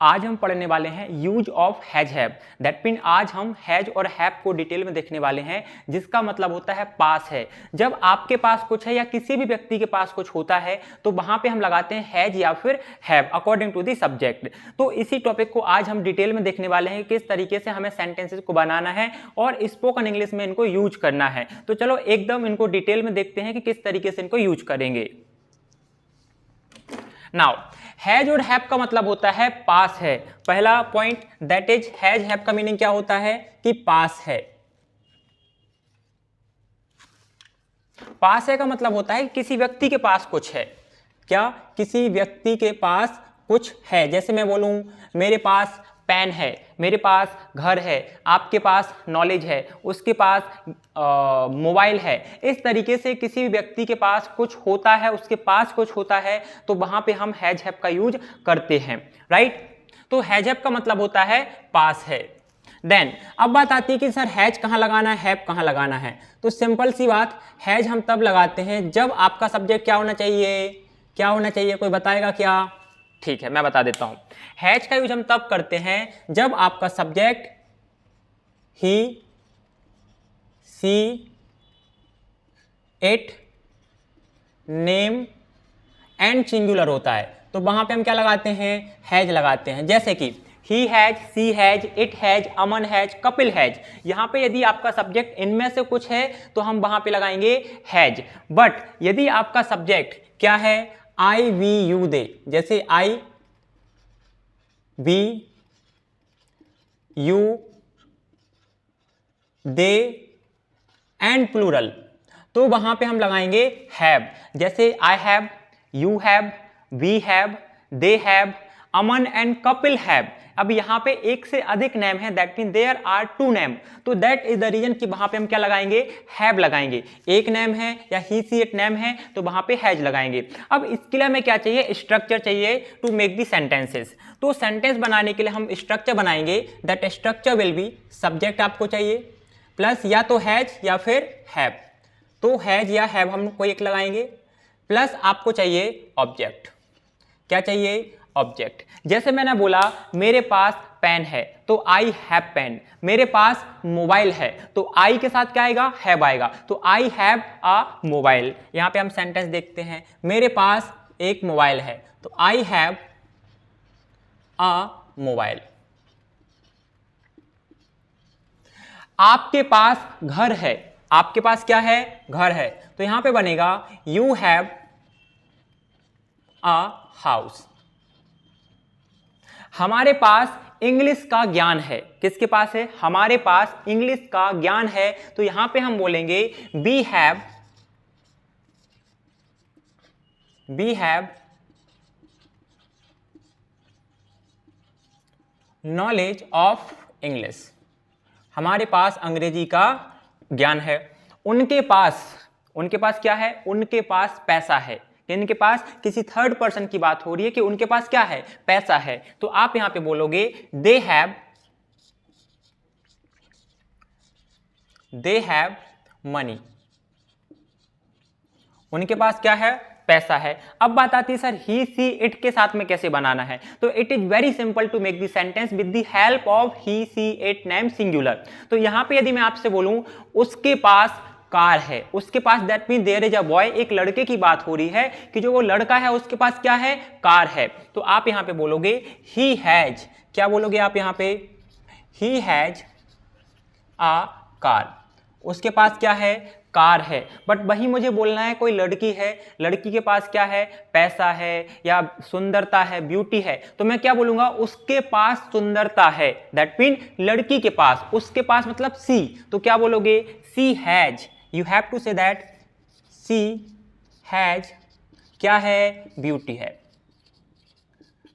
आज हम पढ़ने वाले हैं use of has have. That mean आज हम हैज और हैव को डिटेल में देखने वाले हैं, जिसका मतलब होता है पास है। जब आपके पास कुछ है या किसी भी व्यक्ति के पास कुछ होता है तो वहां पे हम लगाते हैं हैज या फिर have according to the subject. तो इसी टॉपिक को आज हम डिटेल में देखने वाले हैं, किस तरीके से हमें सेंटेंसेस को बनाना है और स्पोकन इंग्लिश में इनको यूज करना है। तो चलो एकदम इनको डिटेल में देखते हैं कि किस तरीके से इनको यूज करेंगे। नाउ हैज और हैव का मतलब होता है पास है। पहला point that is has have का मीनिंग क्या होता है कि पास है। पास है का मतलब होता है किसी व्यक्ति के पास कुछ है। क्या? किसी व्यक्ति के पास कुछ है। जैसे मैं बोलूं मेरे पास पेन है, मेरे पास घर है, आपके पास नॉलेज है, उसके पास मोबाइल है। इस तरीके से किसी भी व्यक्ति के पास कुछ होता है, उसके पास कुछ होता है, तो वहां पे हम हैज हैव का यूज करते हैं, राइट। तो हैज हैव का मतलब होता है पास है। देन अब बात आती है कि सर हैज कहाँ लगाना है, हैव कहाँ लगाना है। तो सिंपल सी बात, हैज हम तब लगाते हैं जब आपका सब्जेक्ट क्या होना चाहिए, क्या होना चाहिए, कोई बताएगा क्या? ठीक है, मैं बता देता हूं। हैज का यूज हम तब करते हैं जब आपका subject he, she, it, name and singular होता है, तो वहां पे हम क्या लगाते हैं, हैज लगाते हैं। जैसे कि he has, she has, it has, Aman has, Kapil has. यहां पे यदि आपका सब्जेक्ट इनमें से कुछ है तो हम वहां पे लगाएंगे हैज। बट यदि आपका सब्जेक्ट क्या है, आई, वी, यू, दे, जैसे I, we, you, they and plural, तो वहां पे हम लगाएंगे हैव। जैसे I have, you have, we have, they have, Aman and Kapil have. अब यहां पे एक से अधिक नेम है, that mean there are two name, तो दैट इज द रीजन कि वहां पे हम क्या लगाएंगे, हैव लगाएंगे। एक नेम है या ही सी इट नेम है तो वहां पे हैज लगाएंगे। अब इसके लिए हमें क्या चाहिए, स्ट्रक्चर चाहिए टू मेक दी सेंटेंसेस। तो सेंटेंस बनाने के लिए हम स्ट्रक्चर बनाएंगे। That structure will be, subject आपको चाहिए प्लस या तो हैज या फिर हैव, तो हैज या हैव हम कोई एक लगाएंगे, प्लस आपको चाहिए ऑब्जेक्ट। क्या चाहिए, ऑब्जेक्ट। जैसे मैंने बोला मेरे पास पेन है तो आई हैव पेन, मेरे पास मोबाइल है तो आई के साथ क्या आएगा, हैव आएगा, तो आई हैव अ मोबाइल। यहां पे हम सेंटेंस देखते हैं, मेरे पास एक मोबाइल है तो आई हैव अ मोबाइल। आपके पास घर है, आपके पास क्या है, घर है, तो यहां पे बनेगा यू हैव अ हाउस। हमारे पास इंग्लिश का ज्ञान है, किसके पास है, हमारे पास इंग्लिश का ज्ञान है, तो यहां पे हम बोलेंगे we have knowledge of English. हमारे पास अंग्रेजी का ज्ञान है। उनके पास क्या है, उनके पास पैसा है। इनके पास किसी थर्ड पर्सन की बात हो रही है कि उनके पास क्या है, पैसा है, तो आप यहां पे बोलोगे दे हैव मनी। उनके पास क्या है, पैसा है। अब बात आती है सर ही, सी, इट के साथ में कैसे बनाना है। तो it is very simple to make the sentence with the help of he, she, it, name, singular. तो यहां पे यदि मैं आपसे बोलूं उसके पास कार है, उसके पास, that mean there is a boy, एक लड़के की बात हो रही है कि जो वो लड़का है उसके पास क्या है, कार है, तो आप यहां पे बोलोगे ही हैज, क्या बोलोगे आप यहां पे, ही हैज अ कार। उसके पास क्या है, कार है। बट वही मुझे बोलना है कोई लड़की है, लड़की के पास क्या है, पैसा है या सुंदरता है, ब्यूटी है, तो मैं क्या बोलूंगा, उसके पास सुंदरता है। दैट मीन लड़की के पास, उसके पास मतलब सी, तो क्या बोलोगे, she has. You have to say that she has क्या है, ब्यूटी है,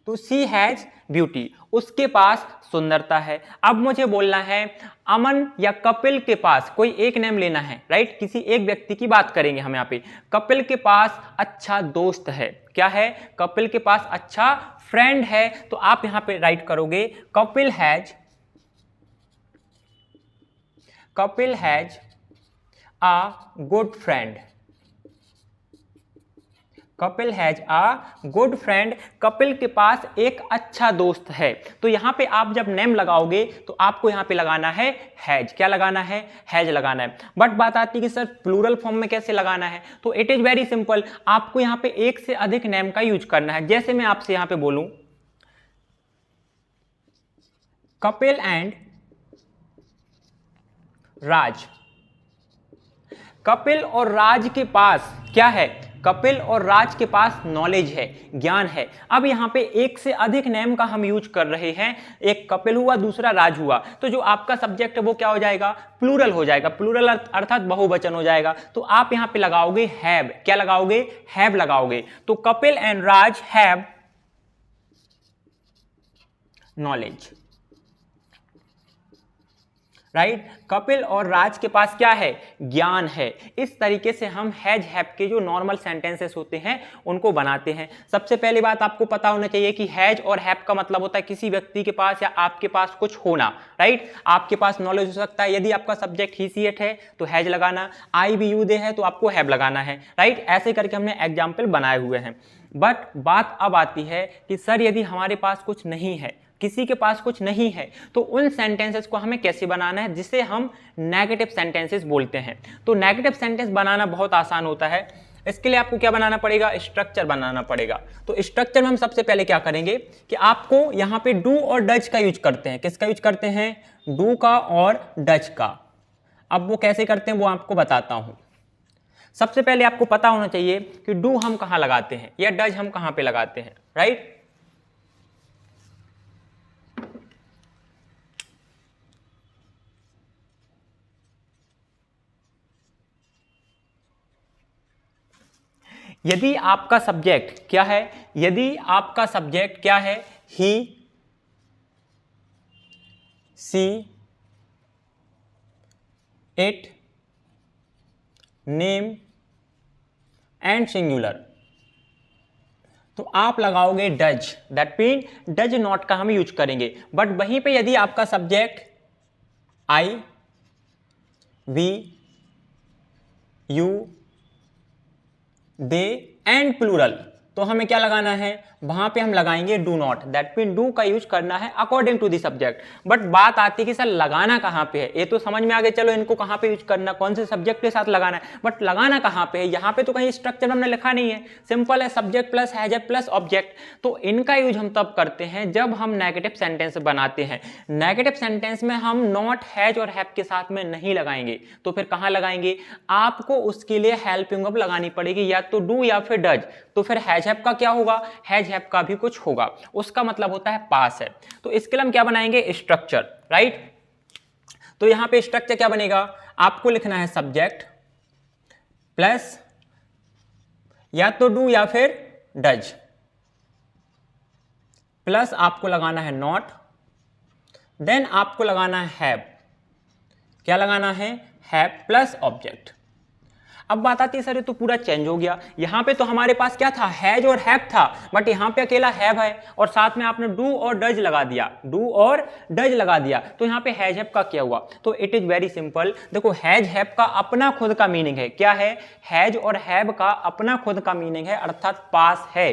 तो सी हैज ब्यूटी, उसके पास सुंदरता है। अब मुझे बोलना है अमन या कपिल के पास, कोई एक नेम लेना है, राइट, किसी एक व्यक्ति की बात करेंगे हम यहाँ पे। कपिल के पास अच्छा दोस्त है, क्या है, कपिल के पास अच्छा फ्रेंड है, तो आप यहां पे राइट करोगे Kapil has a good friend. Kapil has a good friend, Kapil के पास एक अच्छा दोस्त है। तो यहाँ पे आप जब नेम लगाओगे तो आपको यहाँ पे लगाना है हैज। क्या लगाना है? हैज लगाना है। बट बात आती है कि सर प्लूरल फॉर्म में कैसे लगाना है? तो इट इज वेरी सिंपल, आपको यहाँ पे एक से अधिक नेम का यूज करना है। जैसे मैं आपसे यहाँ पे बोलूं कपिल एंड राज, कपिल और राज के पास क्या है? कपिल और राज के पास नॉलेज है, ज्ञान है। अब यहां पे एक से अधिक नेम का हम यूज कर रहे हैं, एक कपिल हुआ, दूसरा राज हुआ, तो जो आपका सब्जेक्ट है वो क्या हो जाएगा? प्लूरल हो जाएगा। प्लूरल अर्थात बहुवचन हो जाएगा। तो आप यहां पे लगाओगे हैव। क्या लगाओगे? हैव लगाओगे। तो Kapil and Raj have knowledge, right. Kapil और राज के पास क्या है? ज्ञान है। इस तरीके से हम हैज हैव के जो नॉर्मल सेंटेंसेस होते हैं उनको बनाते हैं। सबसे पहली बात आपको पता होना चाहिए कि हैज और हैव का मतलब होता है किसी व्यक्ति के पास या आपके पास कुछ होना, राइट। आपके पास नॉलेज हो सकता है, यदि आपका सब्जेक्ट ही सी एट है तो हैज लगाना, आई बी यू दे है तो आपको हैव लगाना है, राइट। ऐसे करके हमने एग्जाम्पल बनाए हुए हैं। बट बात अब आती है कि सर यदि हमारे पास कुछ नहीं है, किसी के पास कुछ नहीं है, तो उन सेंटेंसेस को हमें कैसे बनाना है जिसे हम नेगेटिव सेंटेंसेस बोलते हैं। तो नेगेटिव सेंटेंस बनाना बहुत आसान होता है। इसके लिए आपको क्या बनाना पड़ेगा? स्ट्रक्चर बनाना पड़ेगा। तो स्ट्रक्चर में हम सबसे पहले क्या करेंगे कि आपको यहां पे डू और डज का यूज करते हैं। किसका यूज करते हैं? डू का और डज का। अब वो कैसे करते हैं वो आपको बताता हूं। सबसे पहले आपको पता होना चाहिए कि डू हम कहां लगाते हैं या डज हम कहां पे लगाते हैं, राइट। यदि आपका सब्जेक्ट क्या है? यदि आपका सब्जेक्ट क्या है? He, she, it, name and singular, तो आप लगाओगे does. That mean does not का हम यूज करेंगे। बट वहीं पे यदि आपका subject I, we, you, they and plural, तो हमें क्या लगाना है? वहां पे हम लगाएंगे do not. That mean do का यूज करना है according to the subject. But बात आती है कि सर लगाना कहां पे है? ये तो समझ में आ गया, चलो इनको कहां पे यूज करना, कौन से सब्जेक्ट के साथ लगाना है, बट लगाना कहां पे है? यहां पे तो कहीं स्ट्रक्चर हमने लिखा नहीं है, सिंपल है subject plus has plus object. तो इनका यूज हम तब करते हैं जब हम नेगेटिव सेंटेंस बनाते हैं। नेगेटिव सेंटेंस में हम नॉट, हैज और हैव के साथ में नहीं लगाएंगे। तो फिर कहां लगाएंगे? आपको उसके लिए हेल्पिंग वर्ब लगानी पड़ेगी, या तो डू या फिर डज। तो फिर हैज हैव का क्या होगा? हैज हैव का भी कुछ होगा, उसका मतलब होता है पास है। तो इसके लिए हम क्या बनाएंगे? Structure, right. तो यहां पे स्ट्रक्चर क्या बनेगा? आपको लिखना है सब्जेक्ट प्लस या तो डू या फिर डज, प्लस आपको लगाना है नॉट, देन आपको लगाना है हैव। क्या लगाना है? Have plus object. अब बात आती है सर ये तो पूरा चेंज हो गया, यहां पे तो हमारे पास क्या था? हैज और हैव था, बट यहां पे अकेला हैव है और साथ में आपने डू और डज लगा दिया, डू और डज लगा दिया। तो यहां पे हैज हैव का क्या हुआ? तो इट इज वेरी सिंपल। देखो हैज हैव का अपना खुद का मीनिंग है। क्या है? हैज और हैव का अपना खुद का मीनिंग है, अर्थात पास है।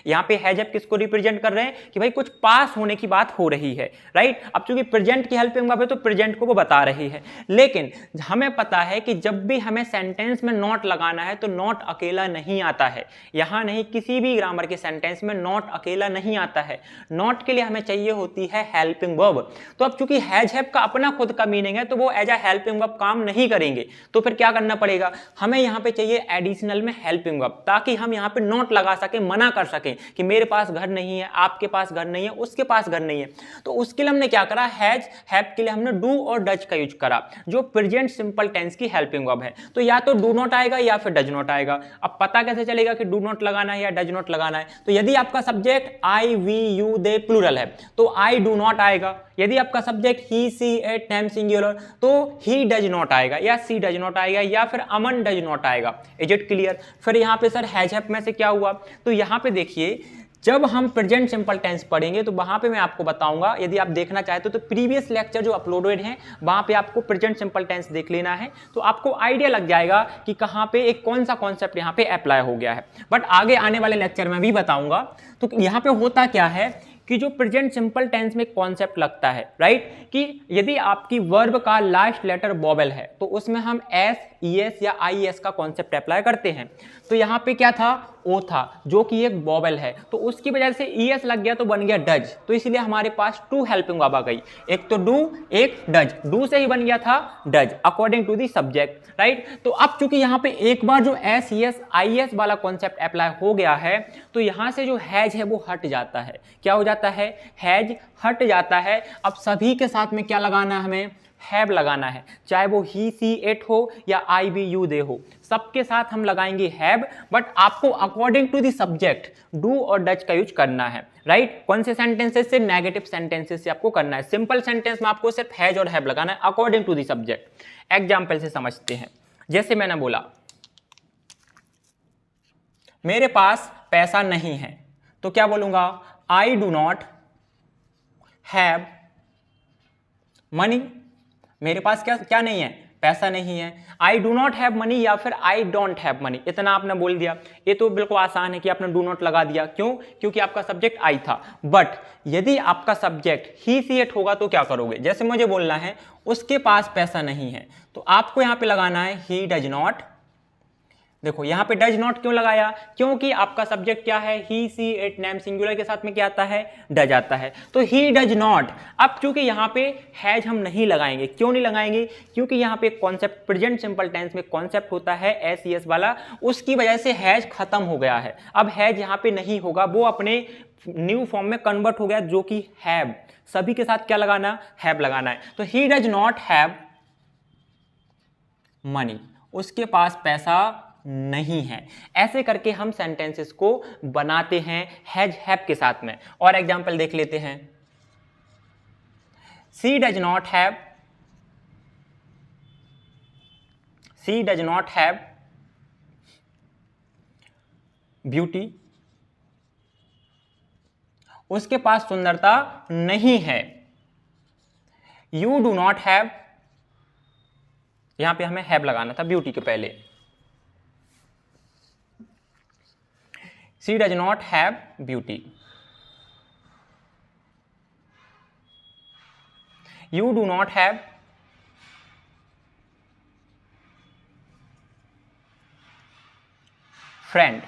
यहां पे हैज हैव किसको रिप्रेजेंट कर रहे हैं कि भाई कुछ पास होने की बात हो रही है, राइट। अब चूंकि प्रेजेंट की हेल्पिंग वर्ब है तो प्रेजेंट को वो बता रही है, लेकिन हमें पता है कि जब भी हमें सेंटेंस में नॉट लगाना है तो नॉट अकेला नहीं आता है। यहां नहीं, किसी भी ग्रामर के सेंटेंस में नॉट अकेला नहीं आता है। नॉट के लिए हमें चाहिए होती है हेल्पिंग वर्ब। तो अब चूंकि हैज हैव का अपना खुद का मीनिंग है तो वो एज अ हेल्पिंग वर्ब काम नहीं करेंगे। तो फिर क्या करना पड़ेगा? हमें यहां पे चाहिए एडिशनल में हेल्पिंग वर्ब, ताकि हम यहां पे नॉट लगा सकें, मना कर सकें कि मेरे पास घर नहीं है, आपके पास घर नहीं है, उसके पास घर नहीं है। तो उसके लिए हमने क्या करा? हैज हैव के लिए हमने डू और डज का यूज करा, जो प्रेजेंट सिंपल टेंस की हेल्पिंग वर्ब है। तो या तो डू नॉट आएगा या फिर डज नॉट आएगा। अब पता कैसे चलेगा कि डू नॉट लगाना है या डज नॉट लगाना है? तो यदि आपका subject I, we, you, they plural है तो आई डू नॉट आएगा। यदि आपका subject he, she, it, name singular तो ही डज नॉट आएगा, या सी डज नॉट आएगा, या फिर अमन डज नॉट आएगा। Is it clear? फिर यहां पे सर हैज हैव में से क्या हुआ? तो यहां पे देखिए जब हम प्रेजेंट सिंपल टेंस पढ़ेंगे तो वहां पे मैं आपको बताऊंगा, यदि आप देखना चाहते हो तो प्रीवियस लेक्चर जो अपलोडेड हैं वहां पे आपको प्रेजेंट सिंपल टेंस देख लेना है, तो आपको आइडिया लग जाएगा कि कहां पे एक कौन सा कॉन्सेप्ट यहाँ पे अप्लाई हो गया है। बट आगे आने वाले लेक्चर में भी बताऊंगा। तो यहाँ पे होता क्या है कि जो प्रेजेंट सिंपल टेंस में कॉन्सेप्ट लगता है, राइट, कि यदि आपकी वर्ब का लास्ट लेटर वोवेल है तो उसमें हम एस, ईएस या आईएस का कॉन्सेप्ट अप्लाई करते हैं। तो यहाँ पे क्या था, ओ था जो कि एक वोवेल है, तो उसकी वजह से ईएस लग गया तो बन गया डज, तो इसलिए हमारे पास टू हेल्पिंग वर्ब आ गई, एक तो डू एक डज, डू से ही बन गया था does according to the subject, right. तो अब चूंकि यहाँ पे एक बार जो एस, ईएस, आईएस वाला कॉन्सेप्ट अप्लाई हो गया है तो यहाँ से जो हैज है वो हट जाता है। क्या हो जाता है, हैज हट जाता है। अब सभी के साथ में क्या लगाना है, हमें हैव लगाना है, चाहे वो ही, सी, इट हो या आई, बी, यू, दे हो, सबके साथ हम लगाएंगे हैव। बट आपको according to the subject do और डच का यूज करना है, राइट। कौन से सेंटेंसेस से, नेगेटिव सेंटेंसेस से आपको करना है। सिंपल सेंटेंस में आपको सिर्फ हैज और हैव लगाना है according to the subject. Example से समझते हैं। जैसे मैंने बोला मेरे पास पैसा नहीं है, तो क्या बोलूंगा, आई डू नॉट हैव मनी। मेरे पास क्या क्या नहीं है, पैसा नहीं है। आई डू नॉट हैव मनी या फिर आई डोंट हैव मनी, इतना आपने बोल दिया। ये तो बिल्कुल आसान है कि आपने डू नॉट लगा दिया, क्यों, क्योंकि आपका सब्जेक्ट आई था। बट यदि आपका सब्जेक्ट ही, सी, इट होगा तो क्या करोगे, जैसे मुझे बोलना है उसके पास पैसा नहीं है, तो आपको यहां पे लगाना है ही डज नॉट। देखो यहां पे डज नॉट क्यों लगाया, क्योंकि आपका सब्जेक्ट क्या है, he, she, it, name, singular के साथ में क्या आता है, डज आता है, तो ही डज नॉट। अब चूंकि यहां पे हैज हम नहीं लगाएंगे, क्यों नहीं लगाएंगे, क्योंकि यहां पे कॉन्सेप्ट प्रेजेंट सिंपल टेंस में कॉन्सेप्ट होता है एस, एस वाला, उसकी वजह से हैज खत्म हो गया है। अब हैज यहां पे नहीं होगा, वो अपने न्यू फॉर्म में कन्वर्ट हो गया जो कि हैव। सभी के साथ क्या लगाना, हैव लगाना है। तो he does not have money, उसके पास पैसा नहीं है। ऐसे करके हम सेंटेंसेस को बनाते हैं हैज, हैव के साथ में। और एग्जांपल देख लेते हैं। She does not have, she does not have beauty, उसके पास सुंदरता नहीं है। यू डू नॉट हैव, यहां पे हमें हैव लगाना था ब्यूटी के पहले। She does not have beauty. You do not have friend.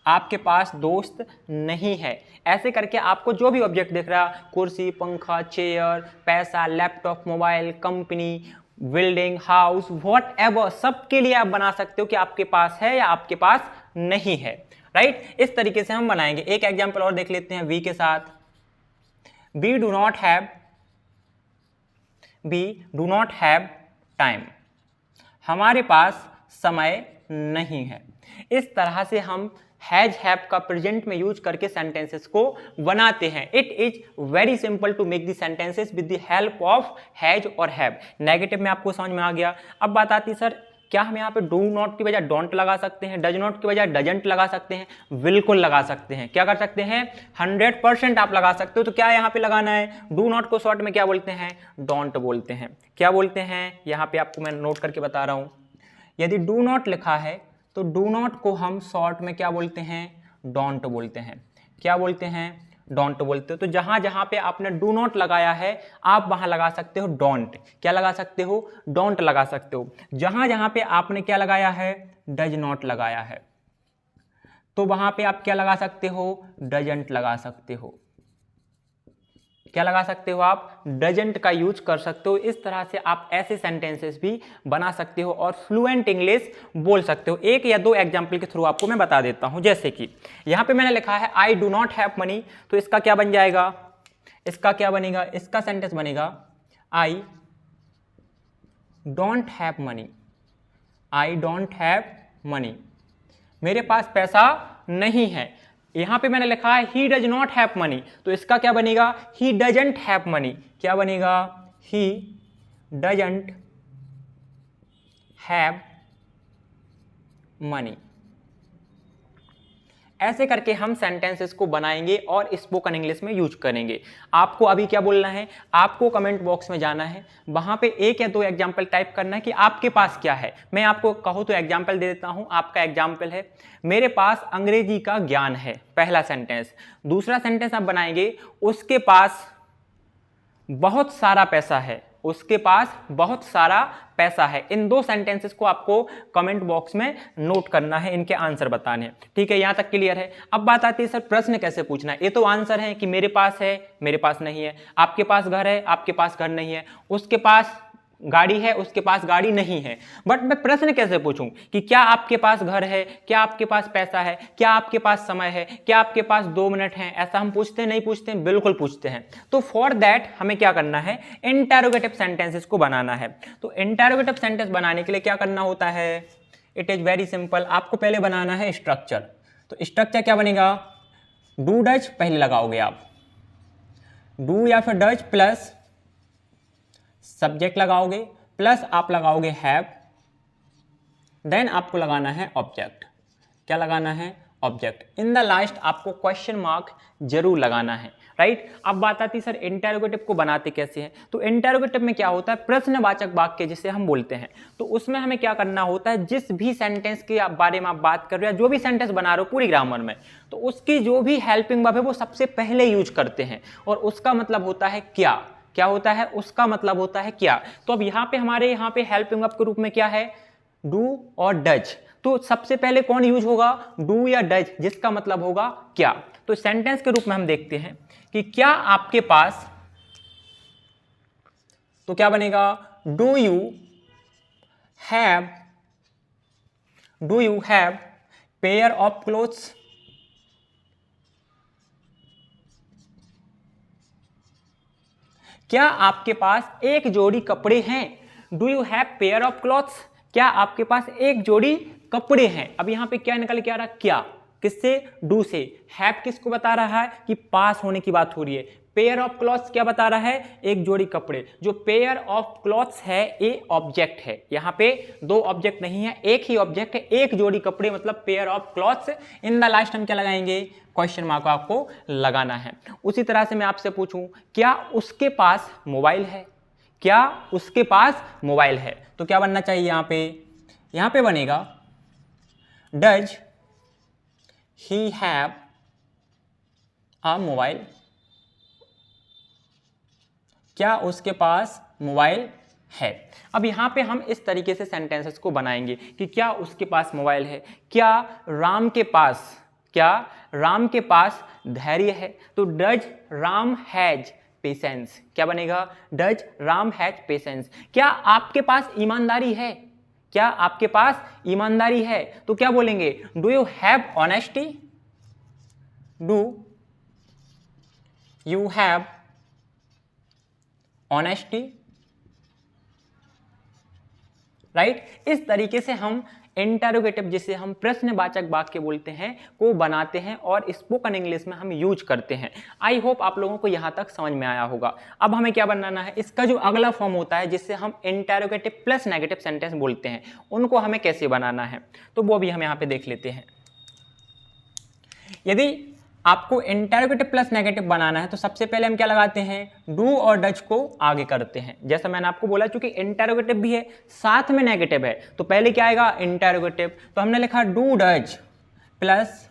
आपके पास दोस्त नहीं है। ऐसे करके आपको जो भी ऑब्जेक्ट दिख रहा, कुर्सी, पंखा, चेयर, पैसा, laptop, mobile, company, building, house, what ever, सबके लिए आप बना सकते हो कि आपके पास है या आपके पास नहीं है, राइट। इस तरीके से हम बनाएंगे। एक एग्जांपल और देख लेते हैं वी के साथ। We do not have, we do not have time, हमारे पास समय नहीं है। इस तरह से हम हैज, हैव का प्रेजेंट में यूज करके सेंटेंसेस को बनाते हैं। It is very simple to make the sentences with the help of has और हैव। नेगेटिव में आपको समझ में आ गया। अब बात आती है सर क्या हम यहाँ पे डू नॉट की बजाय डोंट लगा सकते हैं, डज नॉट की बजाय डजंट लगा सकते हैं? बिल्कुल लगा सकते हैं। क्या कर सकते हैं? 100% आप लगा सकते हो। तो क्या यहाँ पे लगाना है? डू नॉट को शॉर्ट में क्या बोलते हैं? डोंट बोलते हैं। क्या बोलते हैं? यहाँ पे आपको मैं नोट करके बता रहा हूँ। यदि डू नॉट लिखा है तो डू नॉट को हम शॉर्ट में क्या बोलते हैं? डोंट बोलते हैं। क्या बोलते हैं? डोंट बोलते हो। तो जहां जहां पे आपने डू नॉट लगाया है आप वहां लगा सकते हो डोंट। क्या लगा सकते हो? डोंट लगा सकते हो। जहां जहां पे आपने क्या लगाया है? डज नॉट लगाया है, तो वहां पे आप क्या लगा सकते हो? डजंट लगा सकते हो। क्या लगा सकते हो आप? डजंट का यूज कर सकते हो। इस तरह से आप ऐसे सेंटेंसेस भी बना सकते हो और फ्लुएंट इंग्लिश बोल सकते हो। एक या दो एग्जांपल के थ्रू आपको मैं बता देता हूं। जैसे कि यहां पे मैंने लिखा है आई डू नॉट हैव मनी, तो इसका क्या बन जाएगा? इसका क्या बनेगा? इसका सेंटेंस बनेगा I don't have money. I don't have money, मेरे पास पैसा नहीं है। यहां पे मैंने लिखा है he does not have money, तो इसका क्या बनेगा? He doesn't have money. क्या बनेगा? He doesn't have money. ऐसे करके हम सेंटेंसेस को बनाएंगे और स्पोकन इंग्लिश में यूज करेंगे। आपको अभी क्या बोलना है, आपको कमेंट बॉक्स में जाना है, वहां पे 1 या 2 एग्जाम्पल टाइप करना है कि आपके पास क्या है। मैं आपको कहूँ तो एग्जाम्पल दे देता हूं। आपका एग्जाम्पल है, मेरे पास अंग्रेजी का ज्ञान है, पहला सेंटेंस। दूसरा सेंटेंस आप बनाएंगे, उसके पास बहुत सारा पैसा है, उसके पास बहुत सारा पैसा है। इन 2 सेंटेंसेस को आपको कमेंट बॉक्स में नोट करना है, इनके आंसर बताने हैं। ठीक है, यहां तक क्लियर है। अब बात आती है सर प्रश्न कैसे पूछना है। ये तो आंसर है कि मेरे पास है, मेरे पास नहीं है, आपके पास घर है, आपके पास घर नहीं है, उसके पास गाड़ी है, उसके पास गाड़ी नहीं है। बट मैं प्रश्न कैसे पूछूं कि क्या आपके पास घर है, क्या आपके पास पैसा है, क्या आपके पास समय है, क्या आपके पास 2 मिनट हैं। ऐसा हम पूछते हैं, नहीं पूछते हैं? बिल्कुल पूछते हैं। तो फॉर दैट हमें क्या करना है, इंटरोगेटिव सेंटेंसेस को बनाना है। तो इंटरोगेटिव सेंटेंस बनाने के लिए क्या करना होता है, इट इज वेरी सिंपल। आपको पहले बनाना है स्ट्रक्चर। तो स्ट्रक्चर क्या बनेगा, डू डज पहले लगाओगे आप, डू या फिर डज प्लस सब्जेक्ट लगाओगे, प्लस आप लगाओगे हैव, देन आपको लगाना है ऑब्जेक्ट। क्या लगाना है, ऑब्जेक्ट। इन द लास्ट आपको क्वेश्चन मार्क जरूर लगाना है, राइट। अब बात आती है सर इंटरोगेटिव को बनाते कैसे हैं। तो इंटरोगेटिव में क्या होता है, प्रश्नवाचक वाक्य जिसे हम बोलते हैं। तो उसमें हमें क्या करना होता है, जिस भी सेंटेंस के बारे में आप बात कर रहे हो, जो भी सेंटेंस बना रहे हो पूरी ग्रामर में, तो उसकी जो भी हेल्पिंग वर्ब है वो सबसे पहले यूज करते हैं, और उसका मतलब होता है क्या। क्या होता है, उसका मतलब होता है क्या। तो अब यहाँ पे हमारे यहाँ पे हेल्पिंग वर्ब के रूप में क्या है, डू और डज। तो सबसे पहले कौन यूज होगा, डू या डज, जिसका मतलब होगा क्या। तो सेंटेंस के रूप में हम देखते हैं कि क्या आपके पास, तो क्या बनेगा, do you have pair of clothes. क्या आपके पास एक जोड़ी कपड़े हैं, do you have pair of clothes. क्या आपके पास एक जोड़ी कपड़े हैं। अब यहां पे क्या निकल के आ रहा, क्या, किससे, डू से। हैव किसको बता रहा है कि पास होने की बात हो रही है। पेयर ऑफ क्लॉथ्स क्या बता रहा है, एक जोड़ी कपड़े। जो पेयर ऑफ क्लॉथ्स है ये ऑब्जेक्ट है, यहां पे 2 ऑब्जेक्ट नहीं है, एक ही ऑब्जेक्ट है, एक जोड़ी कपड़े मतलब pair of clothes. In the last हम क्या लगाएंगे, क्वेश्चन मार्क आपको लगाना है। उसी तरह से मैं आपसे पूछूं, क्या उसके पास मोबाइल है, क्या उसके पास मोबाइल है। तो क्या बनना चाहिए यहां पे बनेगा, does he have a mobile. क्या उसके पास मोबाइल है। अब यहां पे हम इस तरीके से सेंटेंसेस को बनाएंगे कि क्या उसके पास मोबाइल है, क्या राम के पास धैर्य है। तो डज राम हैज पेशेंस। क्या बनेगा, डज राम हैज पेशेंस। क्या आपके पास ईमानदारी है, क्या आपके पास ईमानदारी है। तो क्या बोलेंगे, do you have honesty, do you have honesty, right. इस तरीके से हम इंटरोगेटिव, जिसे हम प्रश्नवाचक वाक्य बोलते हैं, को बनाते हैं और स्पोकन इंग्लिश में हम यूज करते हैं। आई होप आप लोगों को यहां तक समझ में आया होगा। अब हमें क्या बनाना है, इसका जो अगला फॉर्म होता है जिससे हम इंटरोगेटिव प्लस नेगेटिव सेंटेंस बोलते हैं, उनको हमें कैसे बनाना है, तो वो भी हम यहाँ पे देख लेते हैं। यदि आपको इंटरोगेटिव प्लस नेगेटिव बनाना है तो सबसे पहले हम क्या लगाते हैं, डू और डज को आगे करते हैं। जैसा मैंने आपको बोला, चूंकि इंटरोगेटिव भी है साथ में नेगेटिव है, तो पहले क्या आएगा, इंटरोगेटिव। तो हमने लिखा do does plus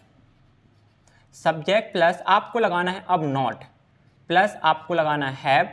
subject plus आपको लगाना है अब नॉट, प्लस आपको लगाना है हैव,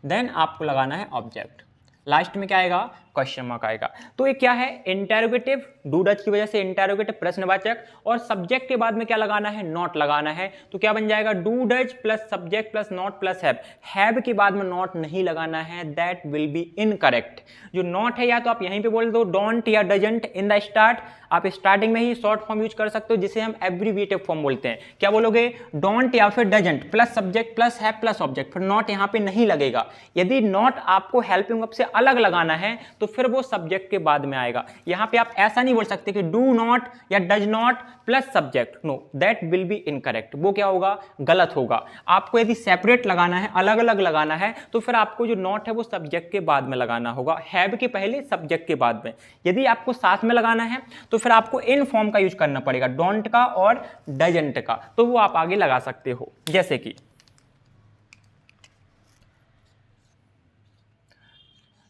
देन आपको लगाना है ऑब्जेक्ट। लास्ट में क्या आएगा, क्वेश्चन मार्क आएगा। तो ये क्या है, इंटरोगेटिव, डू डज की वजह से इंटरोगेटिव प्रश्नवाचक, और सब्जेक्ट के बाद में क्या लगाना है, नॉट लगाना है। तो क्या बन जाएगा, do does plus subject plus not plus have. Have के बाद में नॉट नहीं लगाना है, दैट विल बी इनकरेक्ट। जो नॉट है या तो आप यहीं पे बोल दो डोंट या डजंट इन द स्टार्ट, आप स्टार्टिंग में ही शॉर्ट फॉर्म यूज कर सकते हो जिसे हम एब्रीविएटिव फॉर्म बोलते हैं। क्या बोलोगे, डोंट या फिर doesn't plus subject plus have plus object, फिर नॉट यहाँ पे नहीं लगेगा। यदि नॉट आपको हेल्पिंग वर्ब से अलग लगाना है तो तो फिर वो सब्जेक्ट के बाद में आएगा। यहां पे आप ऐसा नहीं बोल सकते कि डू नॉट या does not plus subject, no, that will be incorrect, वो क्या होगा, गलत होगा। आपको यदि सेपरेट लगाना है, अलग अलग लगाना है, तो फिर आपको जो नॉट है वो सब्जेक्ट के बाद में लगाना होगा, हैव के पहले, सब्जेक्ट के बाद में। यदि आपको साथ में लगाना है तो फिर आपको इन फॉर्म का यूज करना पड़ेगा, डोंट का और डजंट का, तो वो आप आगे लगा सकते हो। जैसे कि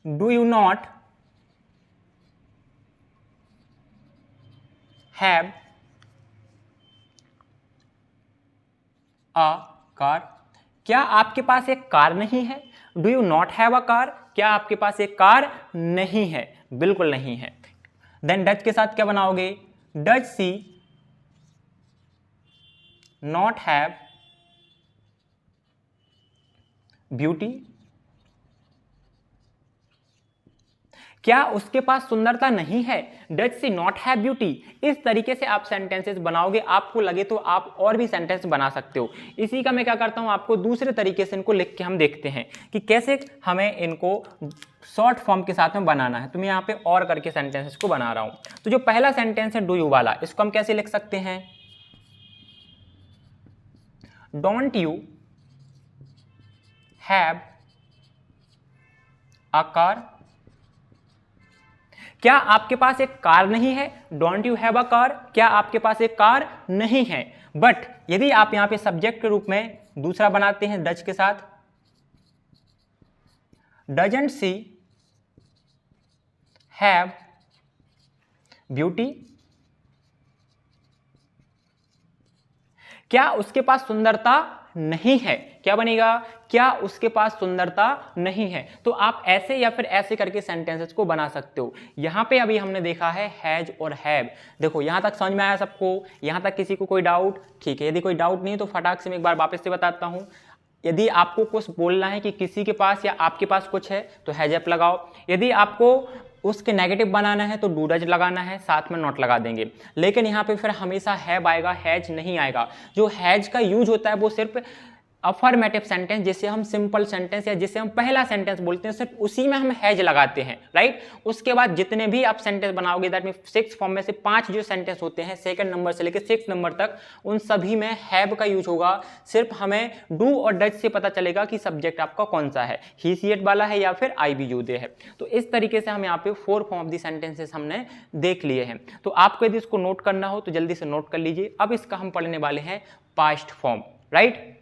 do you not have a car, क्या आपके पास एक कार नहीं है। Do you not have a car, क्या आपके पास एक कार नहीं है, बिल्कुल नहीं है। देन डज के साथ क्या बनाओगे, does she not have beauty, क्या उसके पास सुंदरता नहीं है, does she not have beauty. इस तरीके से आप सेंटेंसेस बनाओगे, आपको लगे तो आप और भी सेंटेंस बना सकते हो। इसी का मैं क्या करता हूं, आपको दूसरे तरीके से इनको लिख के हम देखते हैं कि कैसे हमें इनको शॉर्ट फॉर्म के साथ में बनाना है। तो मैं यहाँ पे और करके सेंटेंसेस को बना रहा हूं। तो जो पहला सेंटेंस है डू यू वाला, इसको हम कैसे लिख सकते हैं, don't you have a car, क्या आपके पास एक कार नहीं है, don't you have a car, क्या आपके पास एक कार नहीं है। बट यदि आप यहां पे सब्जेक्ट के रूप में दूसरा बनाते हैं डज के साथ, डजंट सी हैव ब्यूटी, क्या उसके पास सुंदरता नहीं है, क्या बनेगा, क्या उसके पास सुंदरता नहीं है। तो आप ऐसे या फिर ऐसे करके सेंटेंसेस को बना सकते हो। यहां पे अभी हमने देखा है हैज और हैव। देखो यहां तक समझ में आया सबको, यहां तक किसी को कोई डाउट, ठीक है। यदि कोई डाउट नहीं तो फटाक से मैं एक बार वापस से बताता हूं। यदि आपको कुछ बोलना है कि किसी के पास या आपके पास कुछ है तो हैज अप लगाओ, यदि आपको उसके नेगेटिव बनाना है तो डू डज लगाना है, साथ में नॉट लगा देंगे। लेकिन यहाँ पे फिर हमेशा हैव आएगा, हैज नहीं आएगा। जो हैज का यूज होता है वो सिर्फ अफर्मेटिव सेंटेंस, जिसे हम सिंपल सेंटेंस या जिसे हम पहला सेंटेंस बोलते हैं, सिर्फ उसी में हम हैज लगाते हैं, राइट। उसके बाद जितने भी आप सेंटेंस बनाओगे, दैट मीन 6 फॉर्म में से 5 जो सेंटेंस होते हैं सेकंड नंबर से लेकर 6 नंबर तक, उन सभी में हैव का यूज होगा। सिर्फ हमें डू और डज से पता चलेगा कि सब्जेक्ट आपका कौन सा है, ही सी इट वाला है या फिर आई बी यू दे है। तो इस तरीके से हम यहाँ पे 4 फॉर्म ऑफ दी सेंटेंसेस हमने देख लिए हैं। तो आपको यदि इसको नोट करना हो तो जल्दी से नोट कर लीजिए। अब इसका हम पढ़ने वाले हैं पास्ट फॉर्म, राइट।